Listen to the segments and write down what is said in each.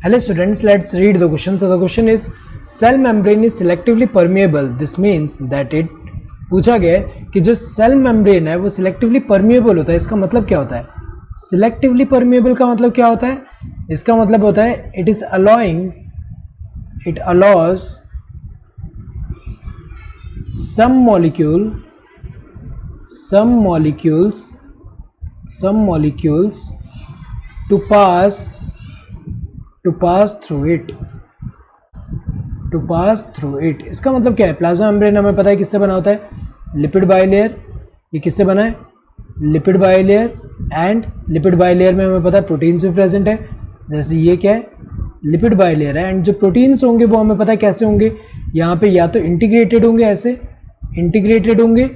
Hello students, let's read the question. So the question is, cell membrane is selectively permeable. This means that it पूछा गया है कि जो cell membrane है वो सिलेक्टिवली परमिएबल होता है. इसका मतलब क्या होता है? सिलेक्टिवली परमिएबल का मतलब क्या होता है? इसका मतलब होता है it allows some molecules to pass through it. इसका मतलब क्या है? प्लाज्मा मेम्ब्रेन हमें पता है किससे बना होता है? Lipid bilayer. ये किससे बना है? Lipid bilayer. And lipid bilayer में हमें पता है प्रोटीन्स भी प्रेजेंट है. जैसे ये क्या है? लिपिड बाइलेयर है. एंड जो प्रोटीन्स होंगे वो हमें पता है कैसे होंगे? यहाँ पे या तो इंटीग्रेटेड होंगे, ऐसे इंटीग्रेटेड होंगे,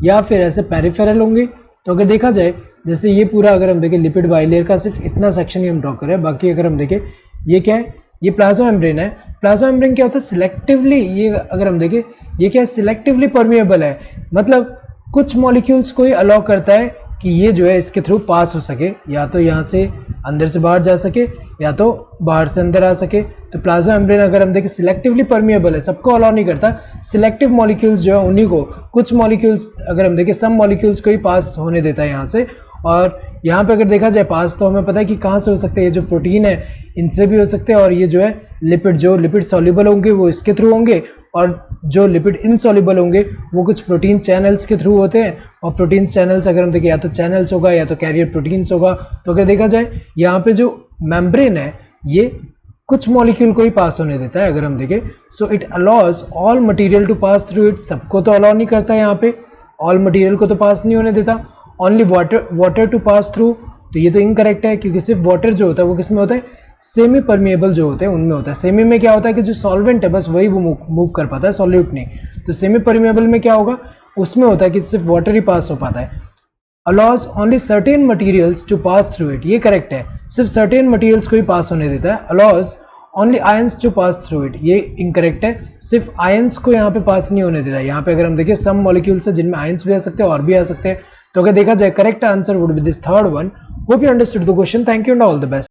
या फिर ऐसे पेरिफेरल होंगे. तो अगर देखा जाए, जैसे ये पूरा अगर हम देखें लिपिड बाइलेयर का सिर्फ इतना सेक्शन ही हम ड्रॉ करें, बाकी अगर हम देखें ये क्या है? ये प्लाज्मा मेम्ब्रेन है. प्लाज्मा मेम्ब्रेन क्या होता है? सिलेक्टिवली, ये अगर हम देखें ये क्या है? सिलेक्टिवली परमिएबल है. मतलब कुछ मॉलिक्यूल्स को ही अलाउ करता है कि ये जो है इसके थ्रू पास हो सके, या तो यहाँ से अंदर से बाहर जा सके या तो बाहर से अंदर आ सके. तो प्लाज्मा मेम्ब्रेन अगर हम देखें सिलेक्टिवली परमिएबल है, सबको अलाउ नहीं करता. सिलेक्टिव मॉलिक्यूल्स जो है उन्हीं को, कुछ मॉलिक्यूल्स अगर हम देखें सम मॉलिक्यूल्स को ही पास होने देता है यहाँ से. और यहाँ पे अगर देखा जाए पास, तो हमें पता है कि कहाँ से हो सकते हैं? ये जो प्रोटीन है इनसे भी हो सकते हैं, और ये जो है लिपिड, जो लिपिड सॉल्युबल होंगे वो इसके थ्रू होंगे, और जो लिपिड इनसॉल्युबल होंगे वो कुछ प्रोटीन चैनल्स के थ्रू होते हैं. और प्रोटीन चैनल्स अगर हम देखें या तो चैनल्स होगा या तो कैरियर प्रोटीन्स होगा. तो अगर देखा जाए यहाँ पे जो मेम्ब्रेन है ये कुछ मॉलिक्यूल को ही पास होने देता है अगर हम देखें. So it allows all material to pass through it. सबको तो अलाउ नहीं करता है यहाँ पे, ऑल मटेरियल को तो पास नहीं होने देता. Only water to pass through. तो ये तो इनकरेक्ट है, क्योंकि सिर्फ वाटर जो होता है वो किस में होता है? सेमी परमिएबल जो होते हैं उनमें होता है. सेमी में क्या होता है कि जो सॉल्वेंट है बस वही वो मूव कर पाता है, सॉल्यूट नहीं. तो सेमी परमिएबल में क्या होगा? उसमें होता है कि सिर्फ वाटर ही पास हो पाता है. Allows only certain materials to pass through it. ये करेक्ट है, सिर्फ सर्टेन मटीरियल्स को ही पास होने देता है. Allows only ions to pass through it. ये इनकरेक्ट है, सिर्फ आयंस को यहाँ पे पास नहीं होने दे रहा है. यहाँ पे अगर हम देखें सम मॉलिक्यूल्स है जिनमें आयंस भी आ सकते हैं और भी आ सकते हैं. तो अगर देखा जाए correct answer would be this third one. Hope you understood the question. Thank you and all the best.